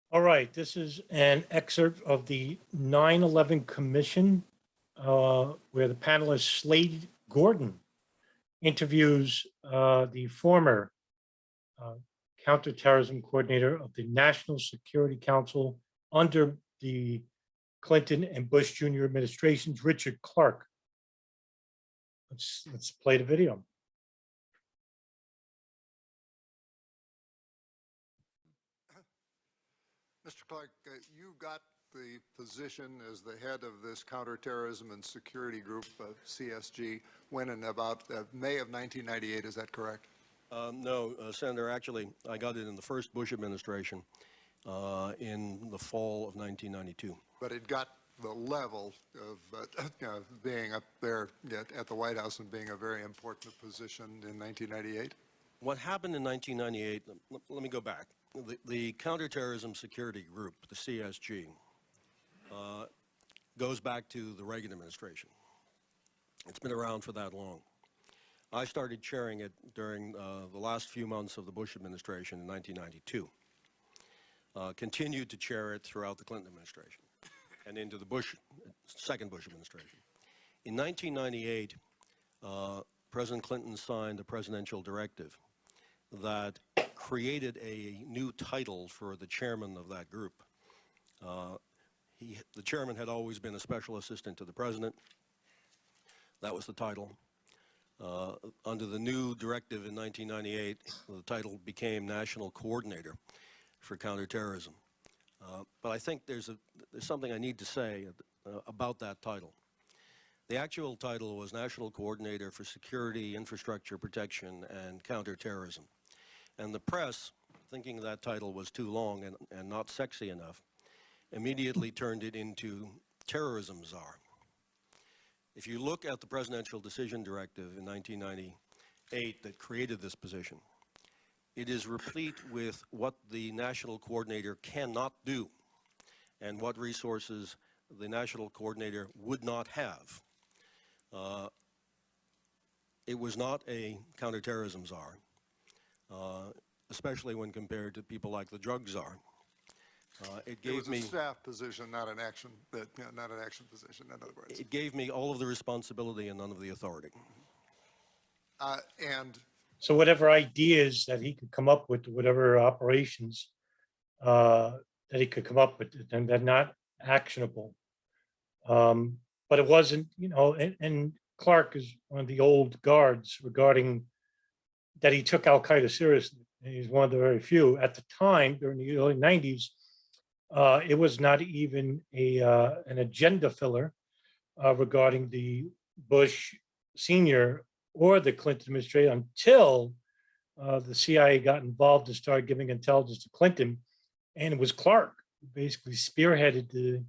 All right, this is an excerpt of the 9/11 Commission, where the panelist Slade Gorton interviews the former uh, counterterrorism coordinator of the National Security Council under the Clinton and Bush Jr. administrations, Richard Clarke. Let's play the video. Mr. Clarke, you got the position as the head of this counterterrorism and security group, CSG, when in about May of 1998, is that correct? No, Senator, actually, I got it in the first Bush administration in the fall of 1992. But it got the level of being up there at the White House and being a very important position in 1998? What happened in 1998, let me go back. The Counterterrorism Security Group, the CSG, goes back to the Reagan administration. It's been around for that long. I started chairing it during the last few months of the Bush administration in 1992. Continued to chair it throughout the Clinton administration and into the second Bush administration. In 1998, President Clinton signed a presidential directive that created a new title for the chairman of that group. The chairman had always been a special assistant to the president. That was the title. Under the new directive in 1998, the title became National Coordinator for Counterterrorism. But I think there's something I need to say about that title. The actual title was National Coordinator for Security, Infrastructure Protection, and Counterterrorism. And the press, thinking that title was too long and not sexy enough, immediately turned it into Terrorism Czar. If you look at the Presidential Decision Directive in 1998 that created this position, it is replete with what the National Coordinator cannot do and what resources the National Coordinator would not have. It was not a counterterrorism czar, especially when compared to people like the drug czar. It was a staff position, not an action, not an action position, in other words. It gave me all of the responsibility and none of the authority. And so whatever ideas that he could come up with, whatever operations that he could come up with, and they're not actionable. But it wasn't, and Clarke is one of the old guards regarding that he took Al-Qaeda seriously. He's one of the very few. At the time, during the early 90s, it was not even an agenda filler regarding the Bush senior or the Clinton administration until the CIA got involved and started giving intelligence to Clinton. And it was Clarke who basically spearheaded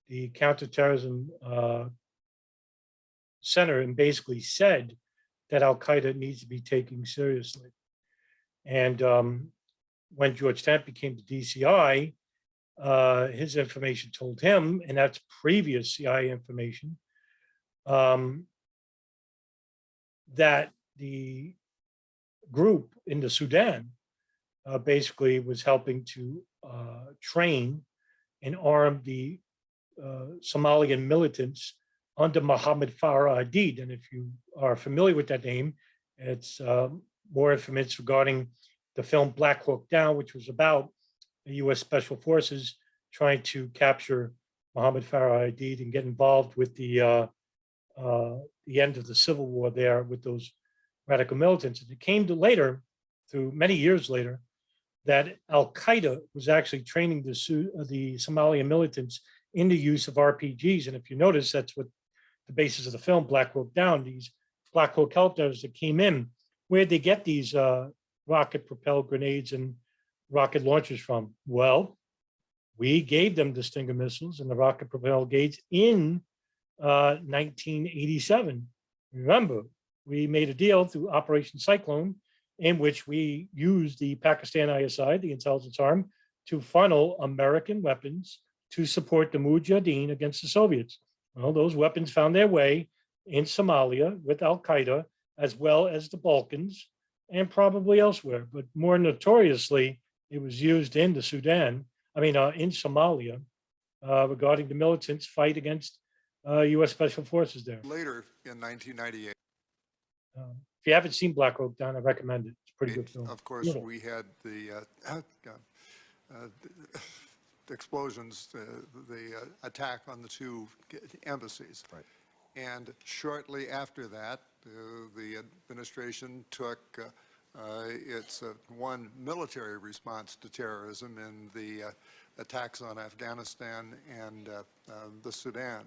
the counterterrorism center and basically said that Al-Qaeda needs to be taken seriously. And when George Tenet became the DCI, his information told him, and that's previous CIA information, that the group in the Sudan basically was helping to train and arm the Somalian militants under Mohammed Farah Aidid. And if you are familiar with that name, it's more infamous regarding the film Black Hawk Down, which was about the U.S. Special Forces trying to capture Mohammed Farah Aidid and get involved with the end of the civil war there with those radical militants. And it came to later, through many years later, that Al-Qaeda was actually training the Somalian militants in the use of RPGs. And if you notice, that's what the basis of the film Black Hawk Down, these Black Hawk helicopters that came in, where'd they get these rocket-propelled grenades and rocket launchers from? Well, we gave them the Stinger missiles and the rocket-propelled grenades in 1987. Remember, we made a deal through Operation Cyclone in which we used the Pakistan ISI, the intelligence arm, to funnel American weapons to support the Mujahideen against the Soviets. Well, those weapons found their way in Somalia with Al-Qaeda, as well as the Balkans, and probably elsewhere. But more notoriously, it was used in the Sudan in Somalia, regarding the militants' fight against U.S. Special Forces there. Later in 1998, If you haven't seen Black Hawk Down, I recommend it. It's a pretty good film. of course, Little. we had the explosions, the attack on the two embassies. Right. And shortly after that, the administration took its one military response to terrorism in the attacks on Afghanistan and the Sudan.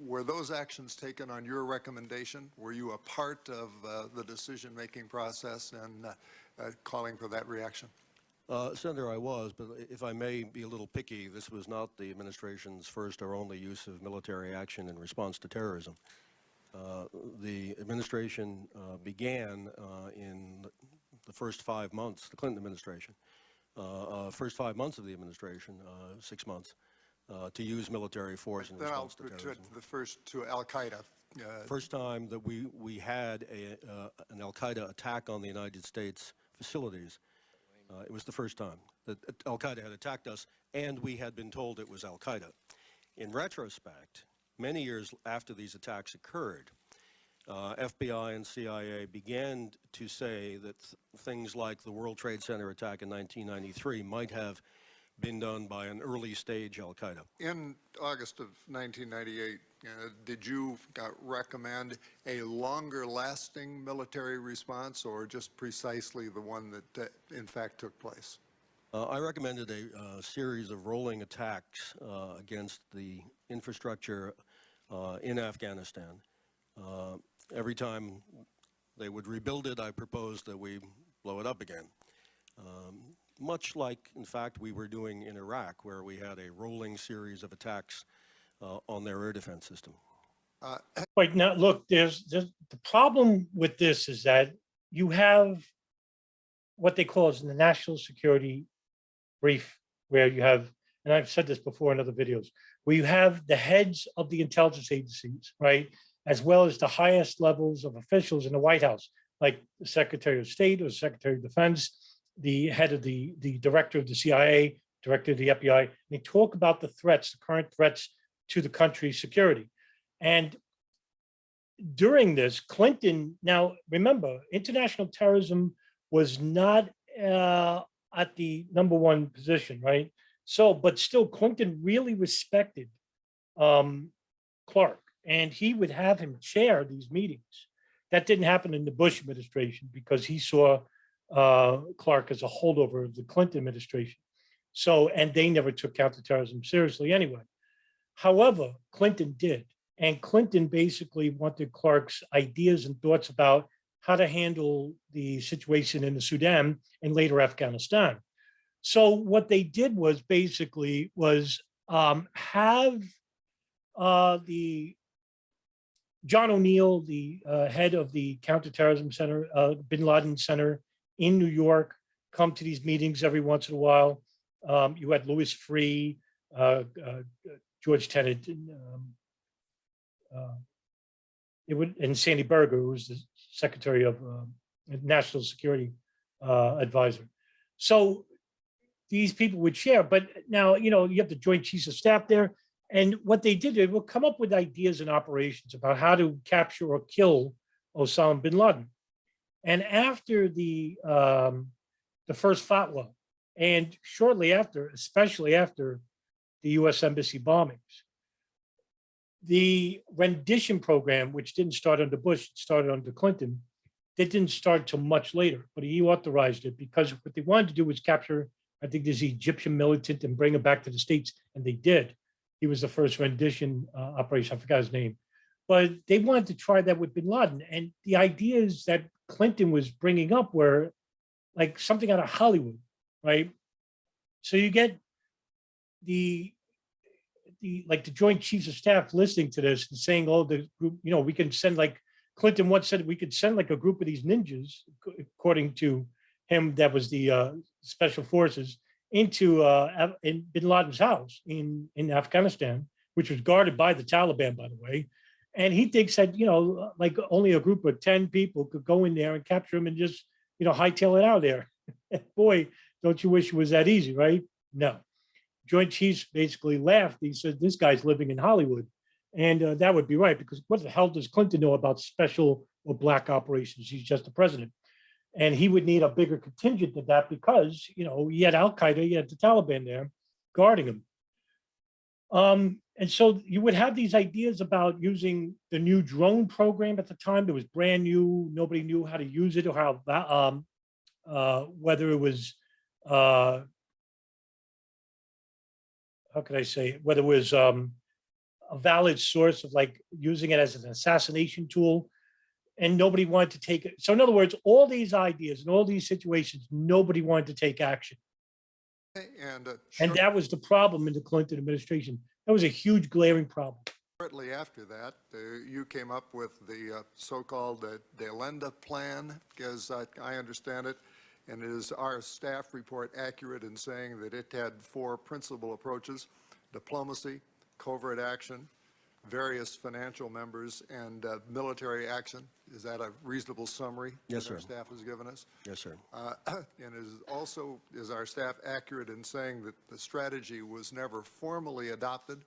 Were those actions taken on your recommendation? Were you a part of the decision-making process and calling for that reaction? Senator, I was, but if I may be a little picky, this was not the administration's first or only use of military action in response to terrorism. The administration began in the first 5 months, the Clinton administration, first 5 months of the administration, 6 months, to use military force in response to terrorism. The first to Al-Qaeda. First time that we had an Al-Qaeda attack on the United States facilities. It was the first time that Al-Qaeda had attacked us, and we had been told it was Al-Qaeda. In retrospect, many years after these attacks occurred, FBI and CIA began to say that things like the World Trade Center attack in 1993 might have been done by an early stage Al-Qaeda. In August of 1998, did you recommend a longer lasting military response or just precisely the one that in fact took place? I recommended a series of rolling attacks against the infrastructure in Afghanistan. Every time they would rebuild it, I proposed that we blow it up again. Much like, in fact, we were doing in Iraq, where we had a rolling series of attacks on their air defense system. Right now, look, there's the problem with this is that you have what they call as the national security brief, where you have, and I've said this before in other videos, where you have the heads of the intelligence agencies, right, as well as the highest levels of officials in the White House, like the Secretary of State or Secretary of Defense, the head of the director of the CIA, director of the FBI. They talk about the threats, the current threats to the country's security. And during this, Clinton, now remember, international terrorism was not at the #1 position, right? So, but still, Clinton really respected Clarke, and he would have him chair these meetings. That didn't happen in the Bush administration because he saw Clarke as a holdover of the Clinton administration. So, and they never took counterterrorism seriously anyway. However, Clinton did. And Clinton basically wanted Clarke's ideas and thoughts about how to handle the situation in the Sudan and later Afghanistan. So what they did was basically have the John O'Neill, the head of the Counterterrorism Center, Bin Laden Center in New York, come to these meetings every once in a while. You had Louis Freeh, George Tenet, and Sandy Berger, who was the Secretary of National Security Advisor. So these people would share, but now, you have the Joint Chiefs of Staff there. And what they did, they would come up with ideas and operations about how to capture or kill Osama Bin Laden. And after the first fatwa, and shortly after, especially after the U.S. Embassy bombings, the rendition program, which didn't start under Bush, it started under Clinton, it didn't start till much later, but he authorized it because what they wanted to do was capture, I think, this Egyptian militant and bring him back to the States, and they did. He was the first rendition operation, I forgot his name. But they wanted to try that with Bin Laden. And the ideas that Clinton was bringing up were like something out of Hollywood, right? So you get the Joint Chiefs of Staff listening to this and saying, oh, the group, we can send, like Clinton once said, we could send like a group of these ninjas, according to him, that was the special forces, into in Bin Laden's house in Afghanistan, which was guarded by the Taliban, by the way. And he thinks that, like only a group of 10 people could go in there and capture him and just, hightail it out there. Boy, don't you wish it was that easy, right? No. Joint Chiefs basically laughed. He said, this guy's living in Hollywood. And that would be right, because what the hell does Clinton know about special or black operations? He's just the president. And he would need a bigger contingent than that because, he had Al-Qaeda, he had the Taliban there guarding him. And so you would have these ideas about using the new drone program at the time that was brand new. Nobody knew how to use it or how, whether it was, how could I say it? Whether it was a valid source of like using it as an assassination tool, and nobody wanted to take it. So in other words, all these ideas and all these situations, nobody wanted to take action. And that was the problem in the Clinton administration. That was a huge glaring problem. Shortly after that, you came up with the so-called Delenda plan, as I understand it. And is our staff report accurate in saying that it had 4 principal approaches: diplomacy, covert action, various financial members, and military action? Is that a reasonable summary? Yes, that sir. Our staff has given us? Yes, sir. And is our staff accurate in saying that the strategy was never formally adopted,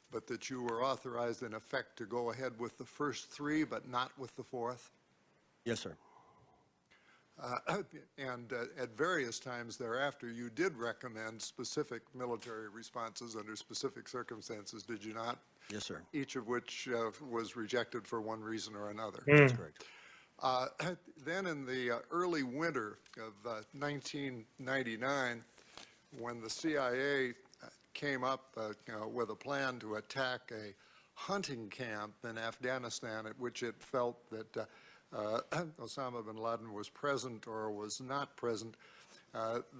but that you were authorized in effect to go ahead with the first 3, but not with the 4th? Yes, sir. And at various times thereafter, you did recommend specific military responses under specific circumstances, did you not? Yes, sir. Each of which was rejected for one reason or another. That's correct. Then in the early winter of 1999, when the CIA came up with a plan to attack a hunting camp in Afghanistan, at which it felt that Osama bin Laden was present or was not present,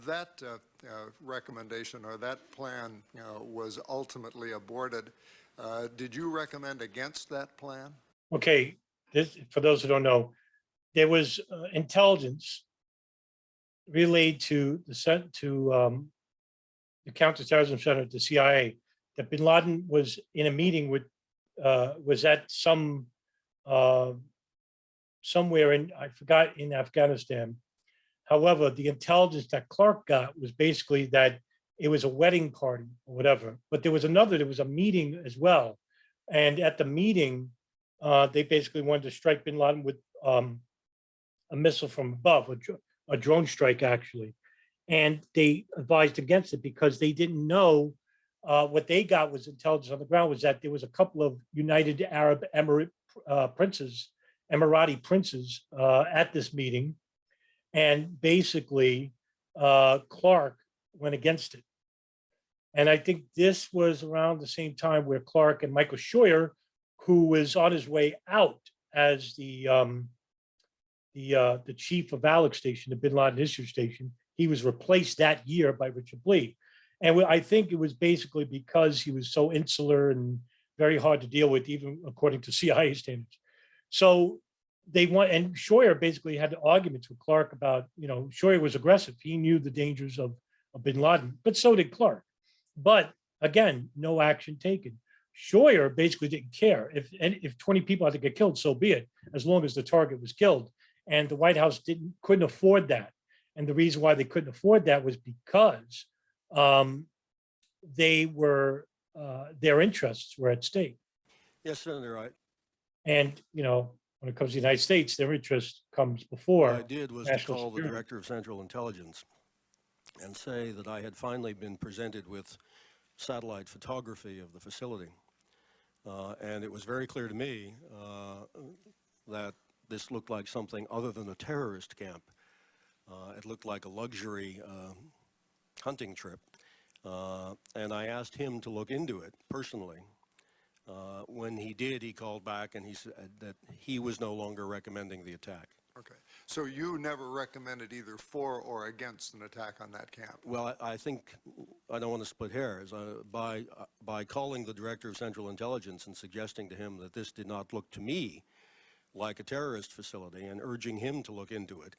that recommendation or that plan was ultimately aborted. Did you recommend against that plan? Okay, this, for those who don't know, there was intelligence relayed to the Counterterrorism Center at the CIA that Bin Laden was in a meeting with, was at somewhere in, I forgot, in Afghanistan. However, the intelligence that Clarke got was basically that it was a wedding party or whatever. But there was a meeting as well. And at the meeting, they basically wanted to strike Bin Laden with a missile from above, a drone strike actually. And they advised against it because they didn't know what they got was intelligence on the ground was that there was a couple of United Arab Emirati princes at this meeting. And basically, Clarke went against it. And I think this was around the same time where Clarke and Michael Scheuer, who was on his way out as the chief of Alex Station, the Bin Laden Issue Station, he was replaced that year by Richard Lee. And I think it was basically because he was so insular and very hard to deal with, even according to CIA standards. So and Scheuer basically had arguments with Clarke about, Scheuer was aggressive. He knew the dangers of Bin Laden, but so did Clarke. But again, no action taken. Scheuer basically didn't care. If 20 people had to get killed, so be it, as long as the target was killed. And the White House couldn't afford that. And the reason why they couldn't afford that was because their interests were at stake. Yes, Senator Wright. And, when it comes to the United States, their interest comes before. What I did was to call the Director of Central Intelligence and say that I had finally been presented with satellite photography of the facility. And it was very clear to me that this looked like something other than a terrorist camp. It looked like a luxury hunting trip. And I asked him to look into it personally. When he did, he called back and he said that he was no longer recommending the attack. Okay. So you never recommended either for or against an attack on that camp? Well, I think, I don't want to split hairs. By calling the Director of Central Intelligence and suggesting to him that this did not look to me like a terrorist facility and urging him to look into it.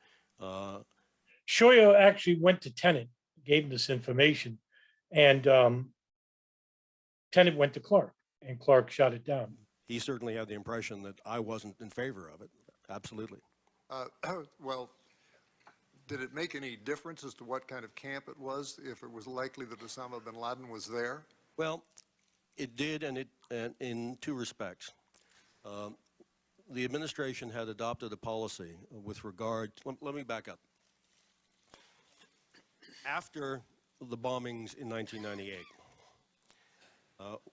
Scheuer actually went to Tenet, gave him this information, and Tenet went to Clarke, and Clarke shot it down. He certainly had the impression that I wasn't in favor of it. Absolutely. Well, Did it make any difference as to what kind of camp it was, if it was likely that Osama bin Laden was there? Well, it did, and in two respects. The administration had adopted a policy with regard, let me back up. After the bombings in 1998,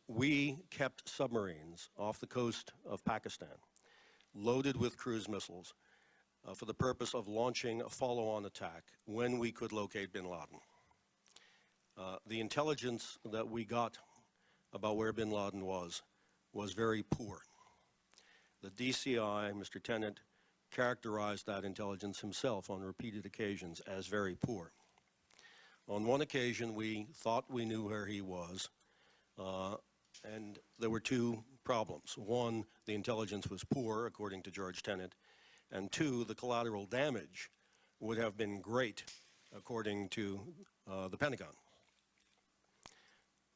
we kept submarines off the coast of Pakistan, loaded with cruise missiles, for the purpose of launching a follow-on attack when we could locate bin Laden. The intelligence that we got about where bin Laden was very poor. The DCI, Mr. Tennant, characterized that intelligence himself on repeated occasions as very poor. On one occasion, we thought we knew where he was, and there were two problems. One, the intelligence was poor, according to George Tennant, and two, the collateral damage would have been great, according to the Pentagon.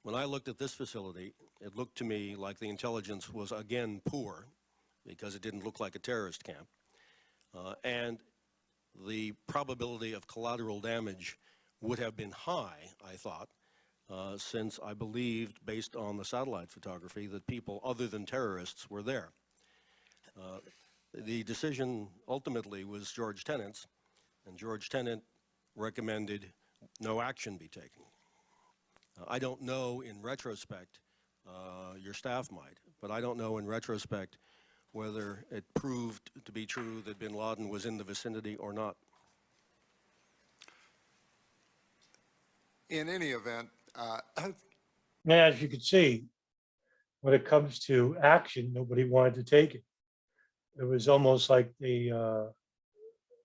When I looked at this facility, it looked to me like the intelligence was again poor, because it didn't look like a terrorist camp, and the probability of collateral damage would have been high, I thought, since I believed, based on the satellite photography, that people other than terrorists were there. The decision ultimately was George Tennant's, and George Tennant recommended no action be taken. I don't know in retrospect, your staff might, but I don't know in retrospect whether it proved to be true that bin Laden was in the vicinity or not. In any event, Now, as you can see, when it comes to action, nobody wanted to take it. It was almost like they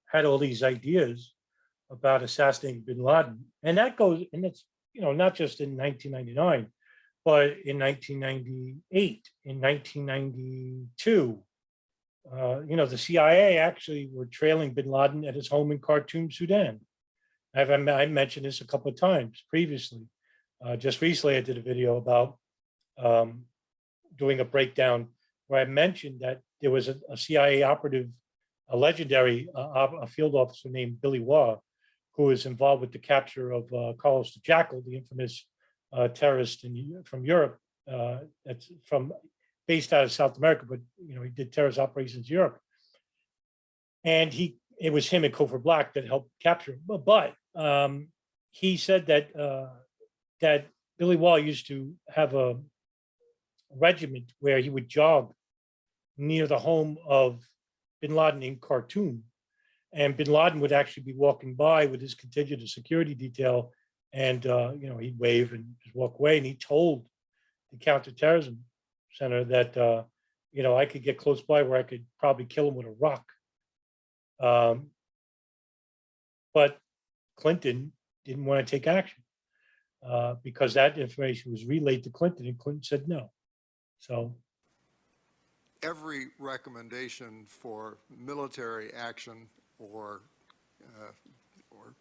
had all these ideas about assassinating bin Laden. And that goes, and it's, not just in 1999, but in 1998, in 1992, the CIA actually were trailing bin Laden at his home in Khartoum, Sudan. I mentioned this a couple of times previously. Just recently, I did a video about doing a breakdown where I mentioned that there was a CIA operative, a legendary a field officer named Billy Waugh, who was involved with the capture of Carlos the Jackal, the infamous terrorist from Europe, that's based out of South America, but he did terrorist operations in Europe. And it was him and Cofer Black that helped capture him. But he said that Billy Waugh used to have a regiment where he would jog near the home of bin Laden in Khartoum. And bin Laden would actually be walking by with his contingent of security detail, and he'd wave and just walk away. And he told the Counterterrorism Center that I could get close by where I could probably kill him with a rock. But Clinton didn't want to take action because that information was relayed to Clinton, and Clinton said no. So every recommendation for military action or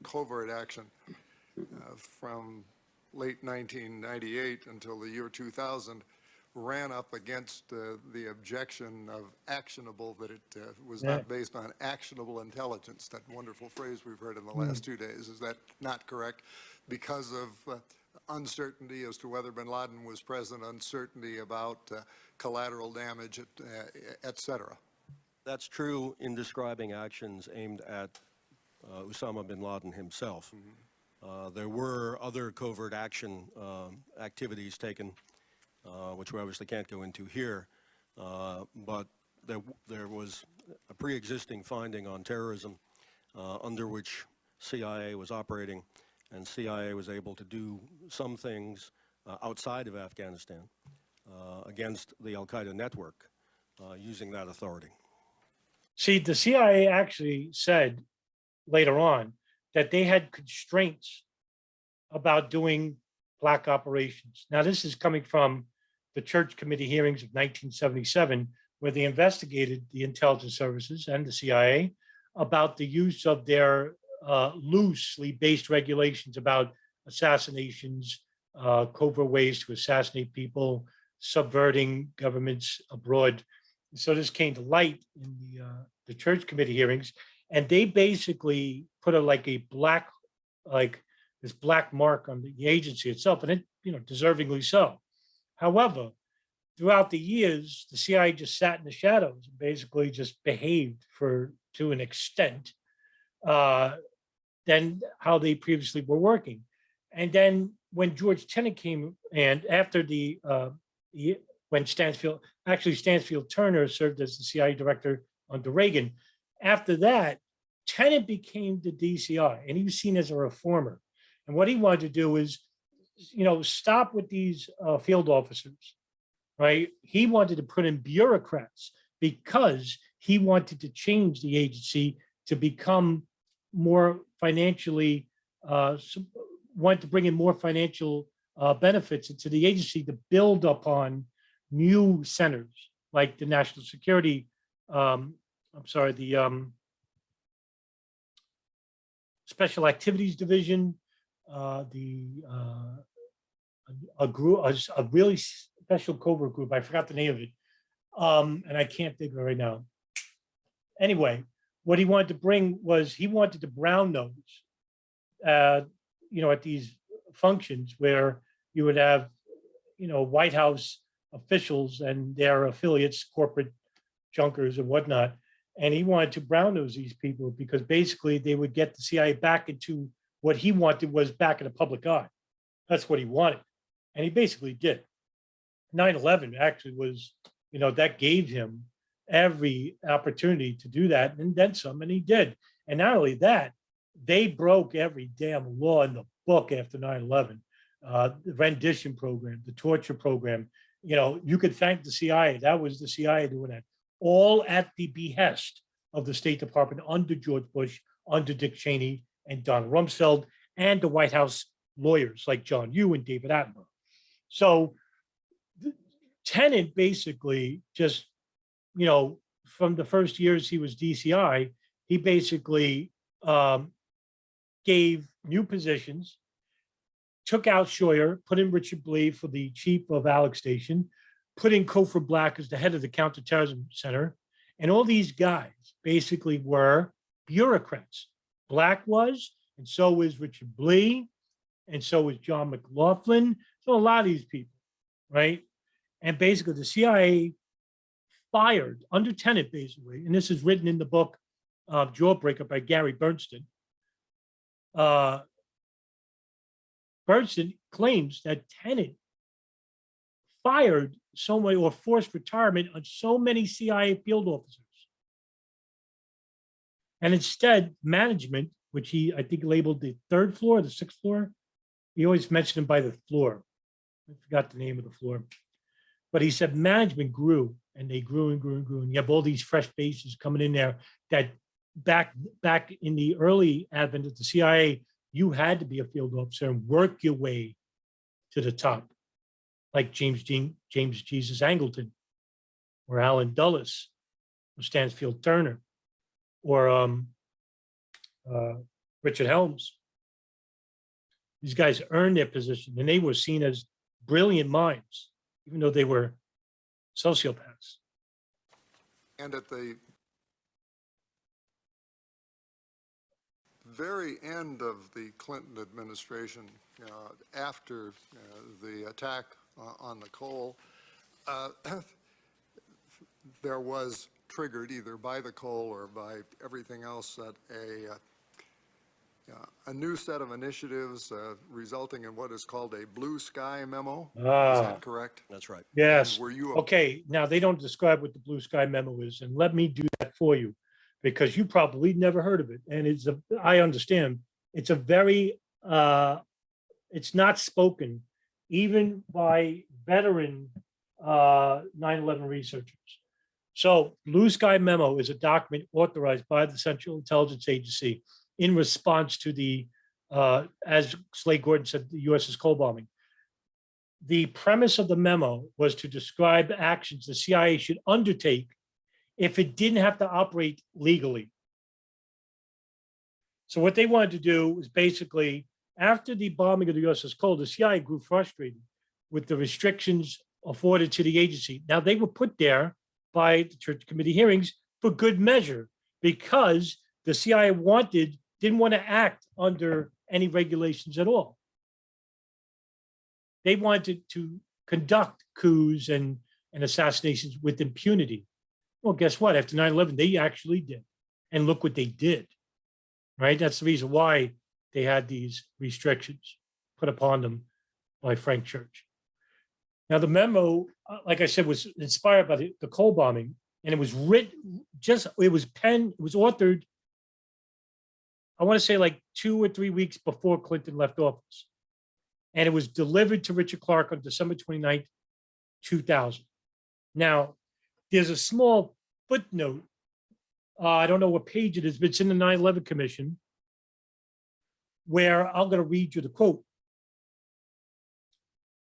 covert action from late 1998 until the year 2000 ran up against the objection of actionable, that it was not based on actionable intelligence, that wonderful phrase we've heard in the last 2 days. Is that not correct? Because of uncertainty as to whether bin Laden was present, uncertainty about collateral damage, et cetera. That's true in describing actions aimed at Osama bin Laden himself. There were other covert action activities taken, which we obviously can't go into here, but there was a pre-existing finding on terrorism under which CIA was operating, and CIA was able to do some things outside of Afghanistan against the Al-Qaeda network using that authority. see, the CIA actually said later on that they had constraints about doing black operations. Now, this is coming from the Church Committee hearings of 1977, where they investigated the intelligence services and the CIA about the use of their loosely based regulations about assassinations, covert ways to assassinate people, subverting governments abroad. So this came to light in the Church Committee hearings, and they basically put like this black mark on the agency itself, and it, deservingly so. However, throughout the years, the CIA just sat in the shadows and basically just behaved to an extent than how they previously were working. And then when George Tenet came, and after when Stansfield Turner served as the CIA director under Reagan, after that, Tenet became the DCI, and he was seen as a reformer. And what he wanted to do is, stop with these field officers, right? He wanted to put in bureaucrats because he wanted to change the agency to become more financially, wanted to bring in more financial benefits into the agency to build upon new centers like the National Security, the Special Activities Division, a really special covert group. I forgot the name of it, and I can't think of it right now. Anyway, what he wanted to bring was he wanted to brown nose, at these functions where you would have, White House officials and their affiliates, corporate junkers and whatnot. And he wanted to brown nose these people because basically they would get the CIA back into what he wanted was back in the public eye. That's what he wanted. And he basically did. 9/11 actually was, that gave him every opportunity to do that and then some, and he did. And not only that, they broke every damn law in the book after 9/11. The rendition program, the torture program, you could thank the CIA. That was the CIA doing that, all at the behest of the State Department under George Bush, under Dick Cheney and Don Rumsfeld, and the White House lawyers like John Yoo and David Attenborough. So Tenet basically just, from the first years he was DCI, he basically gave new positions, took out Scheuer, put in Richard Blee for the chief of Alex Station, put in Cofer Black as the head of the Counterterrorism Center. And all these guys basically were bureaucrats. Black was, and so was Richard Blee, and so was John McLaughlin. So a lot of these people, right? And basically the CIA fired under Tenet, basically, and this is written in the book Jawbreaker by Gary Bernstein. Bernstein claims that Tenet fired so many or forced retirement on so many CIA field officers. And instead, management, which I think labeled the third floor, the sixth floor, he always mentioned him by the floor. I forgot the name of the floor. But he said management grew, and they grew and grew and grew. And you have all these fresh faces coming in there that back in the early advent of the CIA, you had to be a field officer and work your way to the top, like James Jesus Angleton, or Alan Dulles, or Stansfield Turner, or Richard Helms. These guys earned their position, and they were seen as brilliant minds, even though they were sociopaths. And at the very end of the Clinton administration, after the attack on the Cole, there was triggered either by the Cole or by everything else that a new set of initiatives resulting in what is called a blue sky memo. Is that correct? That's right. Yes. And were you okay, now they don't describe what the blue sky memo is, and let me do that for you, because you probably never heard of it. And I understand, it's a very, it's not spoken even by veteran 9/11 researchers. So Blue Sky Memo is a document authorized by the Central Intelligence Agency in response to the, as Slade Gorton said, the USS Cole bombing. The premise of the memo was to describe actions the CIA should undertake if it didn't have to operate legally. So what they wanted to do was basically, after the bombing of the USS Cole, the CIA grew frustrated with the restrictions afforded to the agency. Now, they were put there by the Church Committee hearings for good measure, because the CIA wanted didn't want to act under any regulations at all. They wanted to conduct coups and assassinations with impunity. Well, guess what? After 9/11, they actually did. And look what they did, right? That's the reason why they had these restrictions put upon them by Frank Church. Now, the memo, like I said, was inspired by the Cole bombing, and it was written, it was authored, I want to say like 2 or 3 weeks before Clinton left office. And it was delivered to Richard Clarke on December 29th, 2000. Now, there's a small footnote. I don't know what page it is, but it's in the 9/11 Commission, where I'm going to read you the quote.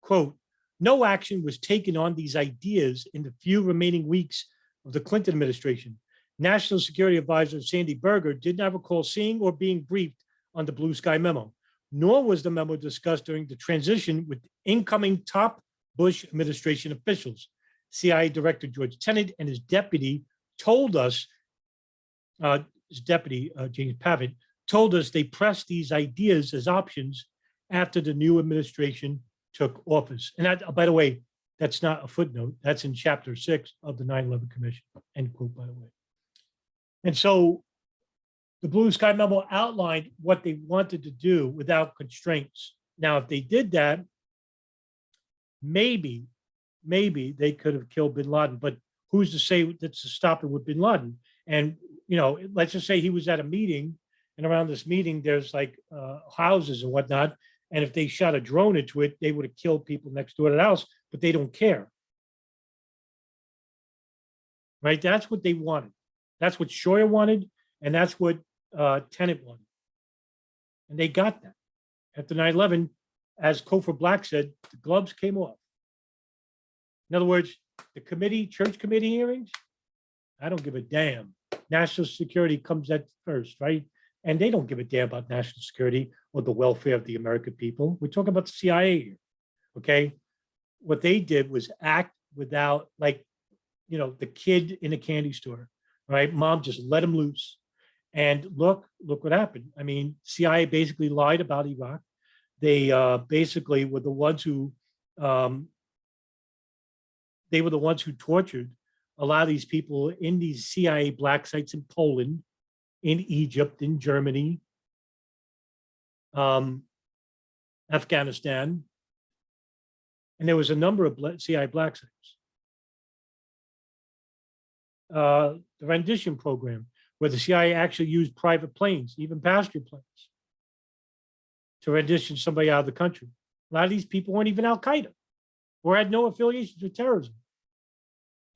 Quote, no action was taken on these ideas in the few remaining weeks of the Clinton administration. National Security Advisor Sandy Berger did not recall seeing or being briefed on the Blue Sky memo, nor was the memo discussed during the transition with incoming top Bush administration officials. CIA Director George Tenet and his deputy told us, James Pavitt, told us they pressed these ideas as options after the new administration took office. And that, by the way, that's not a footnote. That's in chapter 6 of the 9/11 Commission, end quote, by the way. And so the Blue Sky memo outlined what they wanted to do without constraints. Now, if they did that, maybe they could have killed bin Laden, but who's to say that's to stop it with bin Laden? And, you know, let's just say he was at a meeting, and around this meeting, there's like houses and whatnot. And if they shot a drone into it, they would have killed people next door to the house, but they don't care. Right? That's what they wanted. That's what Scheuer wanted, and that's what Tenet wanted. And they got that. After 9/11, as Cofer Black said, the gloves came off. In other words, the committee, church committee hearings, I don't give a damn. National security comes at first, right? And they don't give a damn about national security or the welfare of the American people. We're talking about the CIA here, okay? What they did was act without, like, you know, the kid in a candy store, right? Mom just let him loose. And look what happened. I mean, CIA basically lied about Iraq. They basically were the ones who, tortured a lot of these people in these CIA black sites in Poland, in Egypt, in Germany, Afghanistan, and there was a number of CIA black sites. The rendition program, where the CIA actually used private planes, even passenger planes, to rendition somebody out of the country. A lot of these people weren't even Al-Qaeda or had no affiliations with terrorism.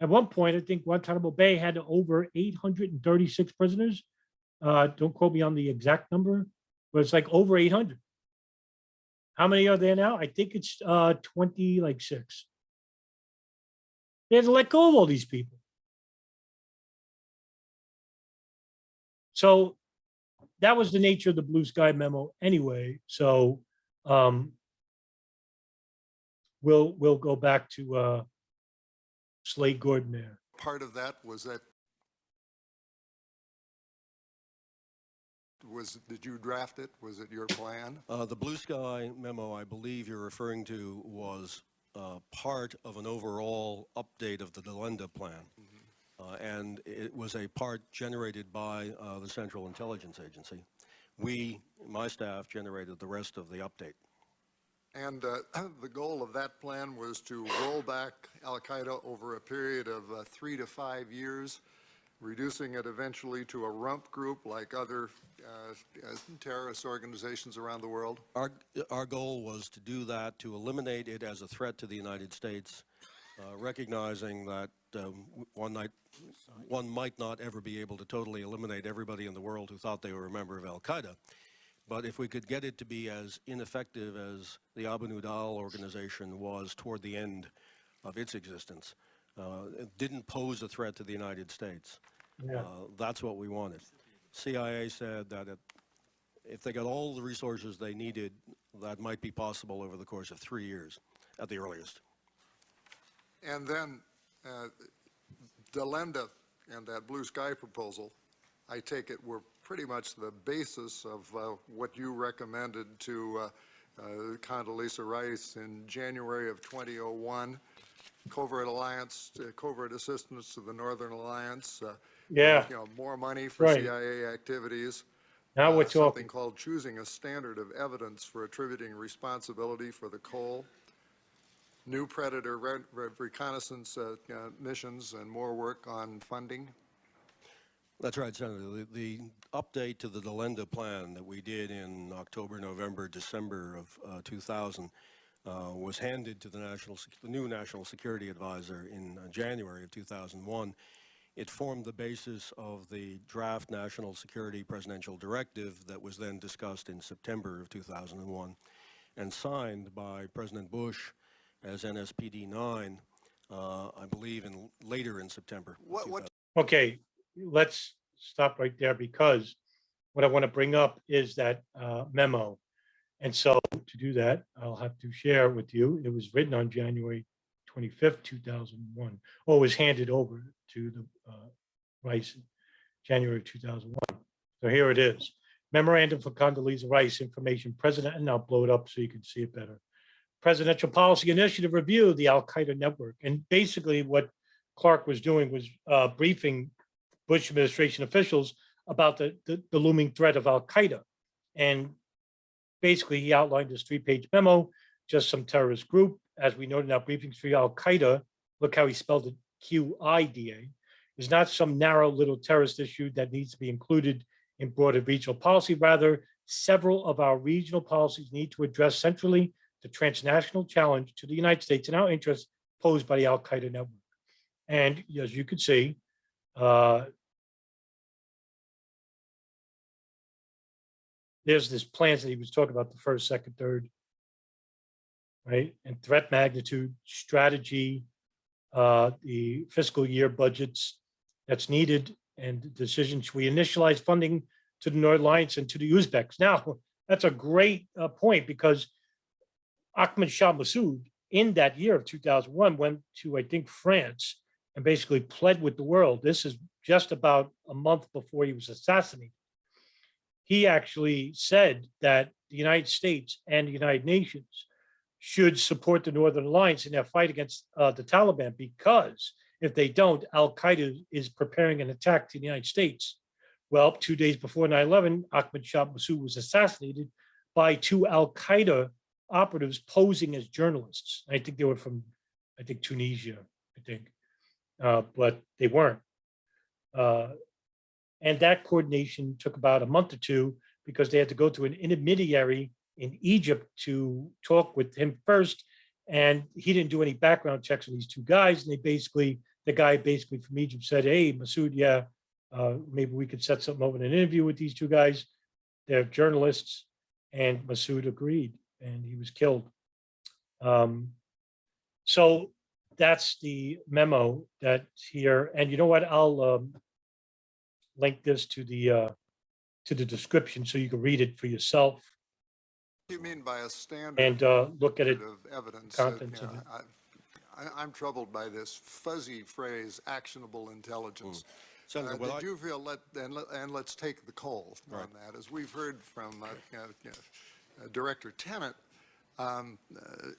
At one point, I think Guantanamo Bay had over 836 prisoners. Don't quote me on the exact number, but it's like over 800. How many are there now? I think it's 26. They had to let go of all these people. So that was the nature of the Blue Sky memo anyway. So we'll go back to Slade Gorton there. Part of that was did you draft it? Was it your plan? The Blue Sky memo, I believe you're referring to, was part of an overall update of the Delenda plan. And it was a part generated by the Central Intelligence Agency. My staff, generated the rest of the update. And the goal of that plan was to roll back Al-Qaeda over a period of 3 to 5 years, reducing it eventually to a rump group like other terrorist organizations around the world? Our goal was to do that, to eliminate it as a threat to the United States, recognizing that one might not ever be able to totally eliminate everybody in the world who thought they were a member of Al-Qaeda. But if we could get it to be as ineffective as the Abu Nidal organization was toward the end of its existence, it didn't pose a threat to the United States. Yeah. That's what we wanted. CIA said that if they got all the resources they needed, that might be possible over the course of 3 years at the earliest. And then Delenda and that Blue Sky proposal, I take it, were pretty much the basis of what you recommended to Condoleezza Rice in January of 2001. Covert alliance, covert assistance to the Northern Alliance. Yeah, More money for right. CIA activities. Now we're Something talking. called choosing a standard of evidence for attributing responsibility for the coal. New Predator reconnaissance missions and more work on funding. That's right, Senator. The update to the Delenda plan that we did in October, November, December of 2000 was handed to the new National Security Advisor in January of 2001. It formed the basis of the draft National Security Presidential Directive that was then discussed in September of 2001 and signed by President Bush as NSPD 9, I believe, later in September. Okay, let's stop right there, because what I want to bring up is that memo. And so to do that, I'll have to share with you. It was written on January 25th, 2001, or was handed over to the Rice in January of 2001. So here it is. Memorandum for Condoleezza Rice, information president, and I'll blow it up so you can see it better. Presidential Policy Initiative Review of the Al-Qaeda Network. And basically what Clarke was doing was briefing Bush administration officials about the looming threat of Al-Qaeda. And basically he outlined this 3-page memo, just some terrorist group. As we noted in our briefings for Al-Qaeda, look how he spelled it, QIDA, is not some narrow little terrorist issue that needs to be included in broader regional policy. Rather, several of our regional policies need to address centrally the transnational challenge to the United States and our interests posed by the Al-Qaeda network. And as you can see, there's this plans that he was talking about, the first, second, third, right? And threat magnitude, strategy, the fiscal year budgets that's needed, and decisions. We initialize funding to the Northern Alliance and to the Uzbeks. Now, that's a great point, because Ahmad Shah Massoud in that year of 2001 went to, I think, France and basically pled with the world. This is just about a month before he was assassinated. He actually said that the United States and the United Nations should support the Northern Alliance in their fight against the Taliban, because if they don't, Al-Qaeda is preparing an attack to the United States. Well, 2 days before 9/11, Ahmad Shah Massoud was assassinated by 2 Al-Qaeda operatives posing as journalists. I think they were from, Tunisia, but they weren't. And that coordination took about a month or two, because they had to go to an intermediary in Egypt to talk with him first. And he didn't do any background checks on these 2 guys. And the guy from Egypt said, hey, Massoud, yeah, maybe we could set something up in an interview with these 2 guys. They're journalists. And Massoud agreed, and he was killed. So that's the memo that's here. And you know what? I'll link this to the description so you can read it for yourself. What do you mean by a standard? And look at it. Of evidence. Contents of it. I'm troubled by this fuzzy phrase, actionable intelligence. Senator, Did you feel let's take the coal on that, as we've heard from Director Tenet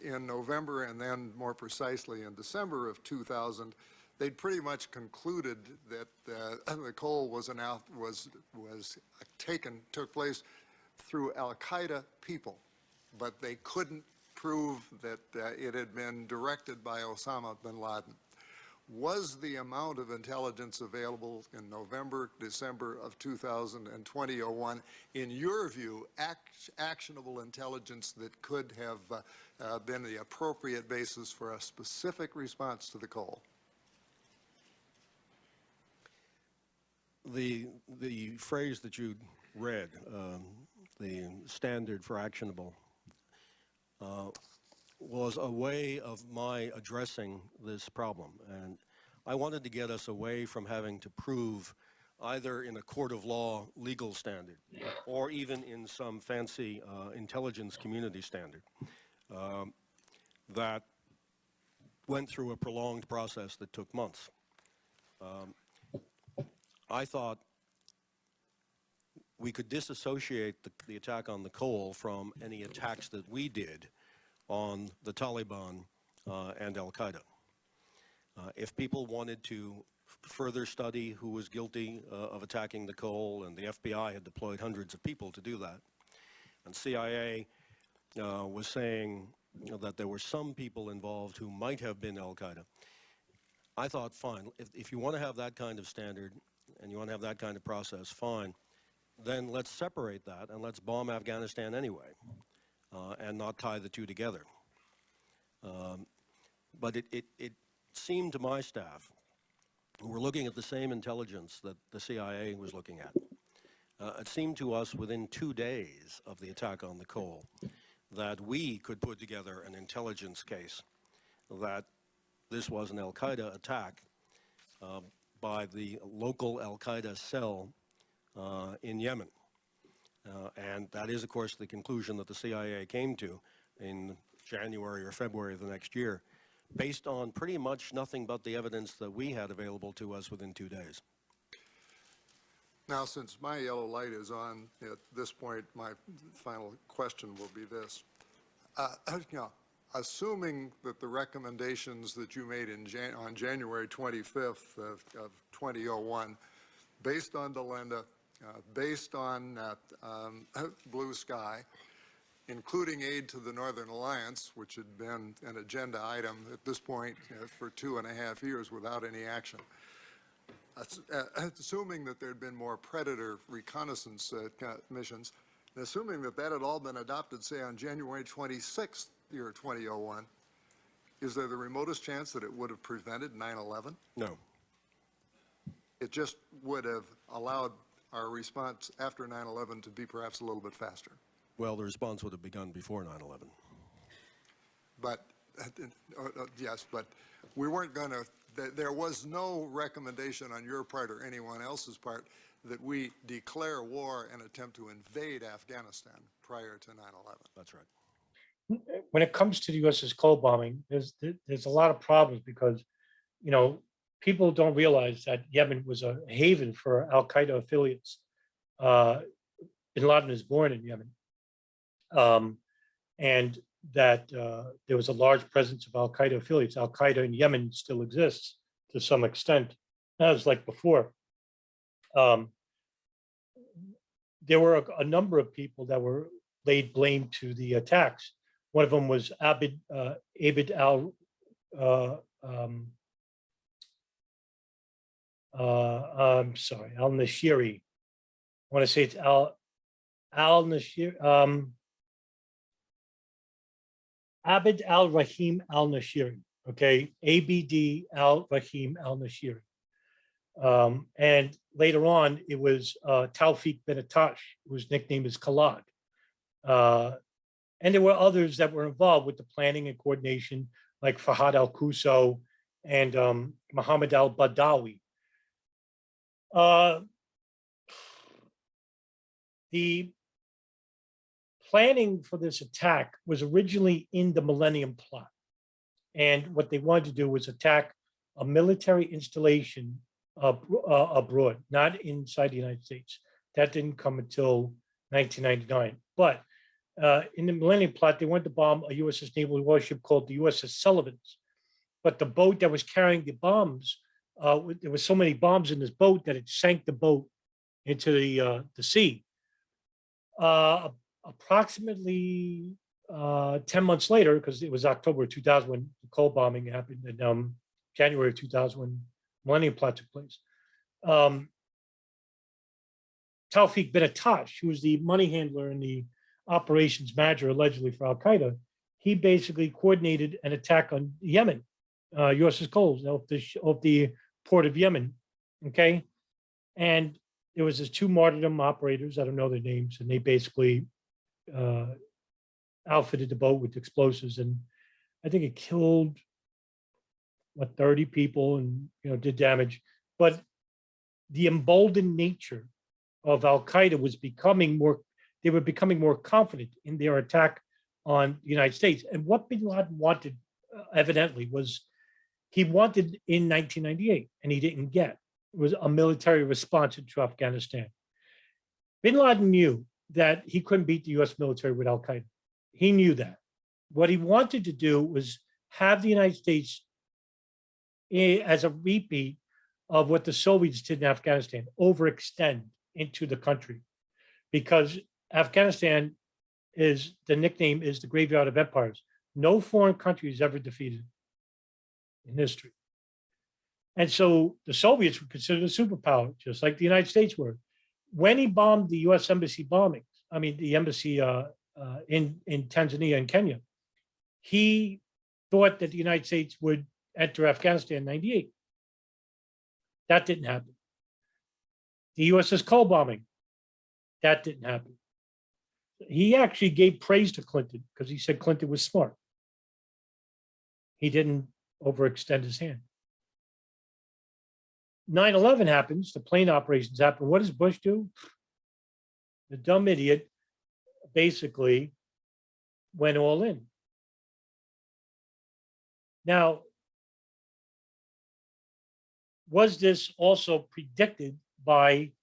in November, and then more precisely in December of 2000, they'd pretty much concluded that the coal took place through Al-Qaeda people, but they couldn't prove that it had been directed by Osama Bin Laden. Was the amount of intelligence available in November, December of 2000 and 2001, in your view, actionable intelligence that could have been the appropriate basis for a specific response to the coal? The phrase that you read, the standard for actionable, was a way of my addressing this problem. And I wanted to get us away from having to prove, either in a court of law legal standard or even in some fancy intelligence community standard, that went through a prolonged process that took months. I thought we could disassociate the attack on the Cole from any attacks that we did on the Taliban and Al-Qaeda. If people wanted to further study who was guilty of attacking the Cole, and the FBI had deployed hundreds of people to do that, and CIA was saying that there were some people involved who might have been Al-Qaeda, I thought, fine, if you want to have that kind of standard and you want to have that kind of process, fine, then let's separate that and let's bomb Afghanistan anyway and not tie the two together. But it seemed to my staff, who were looking at the same intelligence that the CIA was looking at, it seemed to us within 2 days of the attack on the Cole that we could put together an intelligence case that this was an Al-Qaeda attack by the local Al-Qaeda cell in Yemen. And that is, of course, the conclusion that the CIA came to in January or February of the next year, based on pretty much nothing but the evidence that we had available to us within 2 days. Now, since my yellow light is on at this point, my final question will be this. Assuming that the recommendations that you made on January 25th of 2001, based on DeLinda, based on Blue Sky, including aid to the Northern Alliance, which had been an agenda item at this point for 2.5 years without any action, assuming that there had been more Predator reconnaissance missions, and assuming that that had all been adopted, say, on January 26th, year 2001, is there the remotest chance that it would have prevented 9/11? No. It just would have allowed our response after 9/11 to be perhaps a little bit faster. Well, the response would have begun before 9/11. But, yes, but we weren't going to, there was no recommendation on your part or anyone else's part that we declare war and attempt to invade Afghanistan prior to 9/11. That's right. When it comes to the USS Cole bombing, there's a lot of problems because, you know, people don't realize that Yemen was a haven for Al-Qaeda affiliates. Bin Laden was born in Yemen, and that there was a large presence of Al-Qaeda affiliates. Al-Qaeda in Yemen still exists to some extent. That was like before. There were a number of people that were laid blame to the attacks. One of them was Abid al I'm sorry, al-Nashiri. I want to say it's al-Nashiri, Abid al-Rahim al-Nashiri. Okay, Abd al-Rahim al-Nashiri. And later on, it was Tawfiq bin Attash, whose nickname is Khalad. And there were others that were involved with the planning and coordination, like Fahad al-Kuso and Muhammad al-Badawi. The planning for this attack was originally in the Millennium Plot. And what they wanted to do was attack a military installation abroad, not inside the United States. That didn't come until 1999. But in the Millennium Plot, they wanted to bomb a USS naval warship called the USS Sullivans. But the boat that was carrying the bombs, there were so many bombs in this boat that it sank the boat into the sea. Approximately 10 months later, because it was October 2000 when the Cole bombing happened, and January of 2000 when Millennium Plot took place. Tawfiq bin Attash, who was the money handler and the operations manager allegedly for Al-Qaeda, he basically coordinated an attack on Yemen, USS Cole, of the port of Yemen, okay? And there was these two martyrdom operators, I don't know their names, and they basically outfitted the boat with explosives, and I think it killed, 30 people and, did damage. But the emboldened nature of Al-Qaeda was becoming more, they were becoming more confident in their attack on the United States. And what Bin Laden wanted, evidently, was he wanted in 1998, and he didn't get, was a military response into Afghanistan. Bin Laden knew that he couldn't beat the US military with Al-Qaeda. He knew that. What he wanted to do was have the United States as a repeat of what the Soviets did in Afghanistan, overextend into the country. Because Afghanistan is, the nickname is the graveyard of empires. No foreign country is ever defeated in history. And so the Soviets were considered a superpower, just like the United States were. When he bombed the US embassy bombings, I mean, the embassy in Tanzania and Kenya, he thought that the United States would enter Afghanistan in 98. That didn't happen. The USS Cole bombing, that didn't happen. He actually gave praise to Clinton because he said Clinton was smart. He didn't overextend his hand. 9/11 happens, the plane operations happen. What does Bush do? The dumb idiot basically went all in. Now, was this also predicted by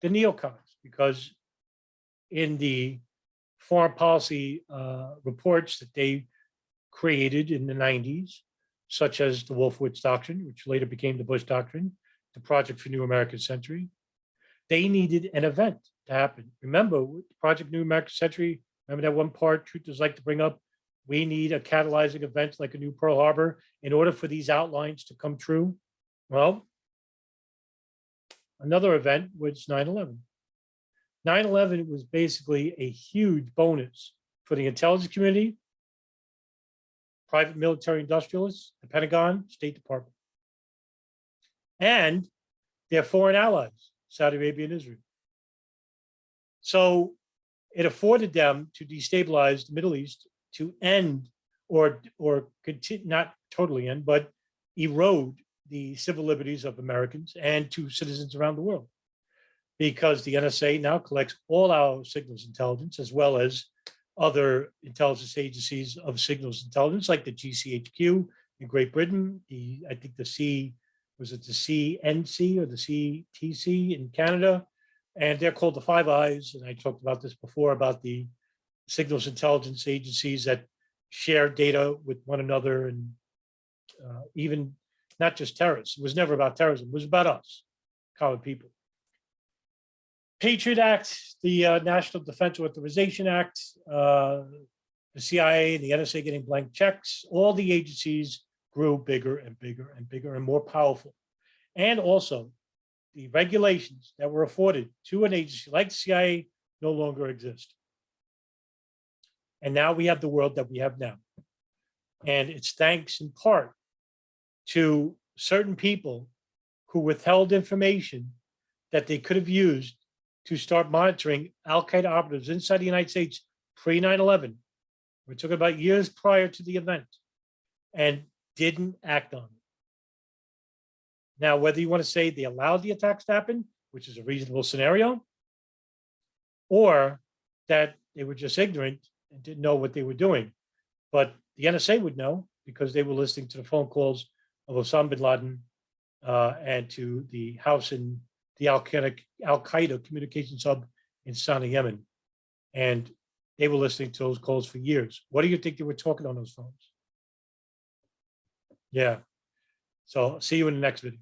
the neocons? Because in the foreign policy reports that they created in the 90s, such as the Wolfowitz Doctrine, which later became the Bush Doctrine, the Project for New American Century, they needed an event to happen. Remember, Project New American Century, remember that one part truthers like to bring up? We need a catalyzing event like a new Pearl Harbor in order for these outlines to come true. Well, another event was 9/11. 9/11 was basically a huge bonus for the intelligence community, private military industrialists, the Pentagon, State Department, and their foreign allies, Saudi Arabia and Israel. So it afforded them to destabilize the Middle East, to end or continue, not totally end, but erode the civil liberties of Americans and to citizens around the world. Because the NSA now collects all our signals intelligence, as well as other intelligence agencies of signals intelligence, like the GCHQ in Great Britain, I think the CNC or the CTC in Canada, and they're called the Five Eyes. And I talked about this before about the signals intelligence agencies that share data with one another, and even not just terrorists. It was never about terrorism. It was about us, common people. Patriot Act, the National Defense Authorization Act, the CIA and the NSA getting blank checks, all the agencies grew bigger and bigger and bigger and more powerful. And also the regulations that were afforded to an agency like the CIA no longer exist. And now we have the world that we have now. And it's thanks in part to certain people who withheld information that they could have used to start monitoring Al-Qaeda operatives inside the United States pre-9/11. We're talking about years prior to the event, and didn't act on it. Now, whether you want to say they allowed the attacks to happen, which is a reasonable scenario, or that they were just ignorant and didn't know what they were doing. But the NSA would know because they were listening to the phone calls of Osama Bin Laden and to the house in the Al-Qaeda communications hub in Sana'a, Yemen. And they were listening to those calls for years. What do you think they were talking on those phones? Yeah. So see you in the next video.